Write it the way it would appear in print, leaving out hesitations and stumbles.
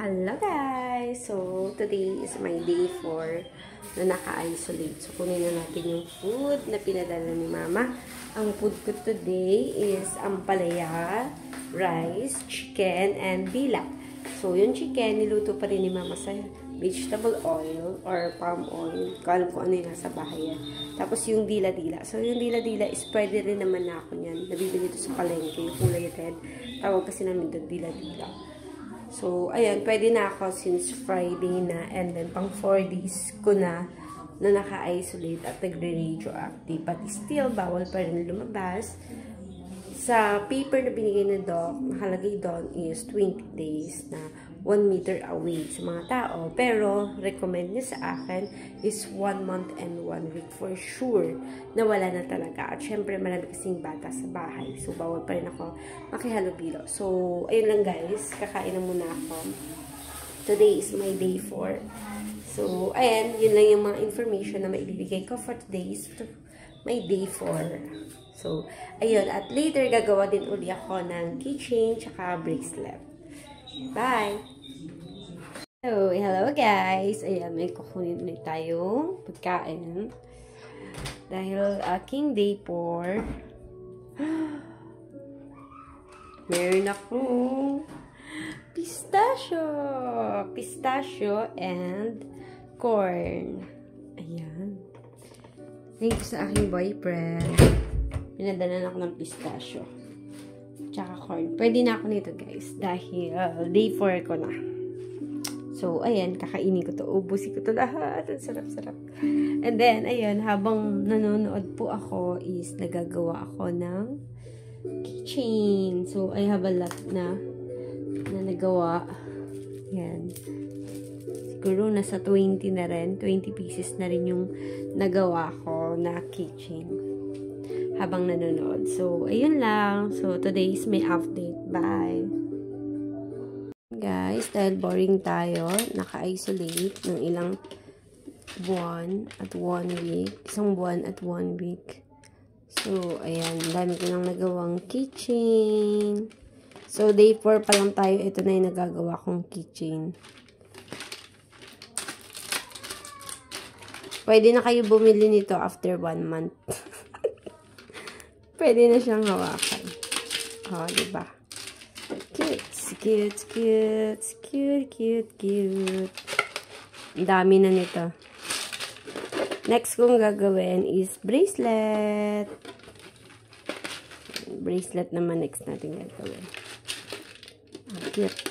Hello guys! So, today is my day 4 na naka-isolate. So, kunin na natin yung food na pinadala ni Mama. Ang food ko today is ampalaya, rice, chicken, and dila. So, yung chicken, niluto pa rin ni Mama sa vegetable oil or palm oil. Kung ano yung nasa bahay yan. Tapos, yung dila-dila. So, yung dila-dila is pwede rin naman na ako niyan. Nabibili ito sa palengke, yung kulay red. Tawag kasi namin doon dila-dila. So, ayan, pwede na ako since Friday na and then pang 4 days ko na naka-isolate at nagre-radioactive. But still, bawal pa rin lumabas. Sa paper na binigay na doc, nakalagay doon is 20 days na 1 meter away sa mga tao. Pero, recommend niya sa akin is 1 month and 1 week for sure na wala na talaga. At syempre, marami kasing bata sa bahay. So, bawal pa rin ako makihalubilo. So, ayun lang guys. Kakain na muna ako. Today is my day 4. So, ayan. Yun lang yung mga information na maibibigay ko for today's my day 4. So, ayun. At later, gagawa din uli ako ng keychain tsaka bracelet. Bye! So, hello guys! Ayan, may kukunin ulit tayong pagkain. Dahil aking day 4. Meron akong pistachio! Pistachio and corn. Ayan. Thank you sa aking boyfriend. Pinadala ako ng pistachio. Tsaka corn. Pwede na ako nito guys. Dahil day 4 ko na. So, ayan. Kakainin ko to. Ubusin ko to lahat. Ang sarap-sarap. And then, ayan. Habang nanonood po ako is nagagawa ako ng keychain. So, I have a lot na nagawa. Ayan. Siguro nasa 20 na rin. 20 pieces na rin yung nagawa ko na keychain. Habang nanonood. So, ayun lang. So, today is my update. Bye! Guys, dahil boring tayo, naka-isolate ng ilang buwan at 1 week. Isang buwan at 1 week. So, ayan. Dami ko nang nagawang keychain. So, day 4 pa lang tayo. Ito na yung nagagawa kong keychain. Pwede na kayo bumili nito after 1 month. Pwede na siyang hawakan. Oh, diba? Cute, cute, cute, cute, cute, cute. Ang dami na nito. Next kong gagawin is bracelet. Bracelet naman next natin gagawin. Oh, cute.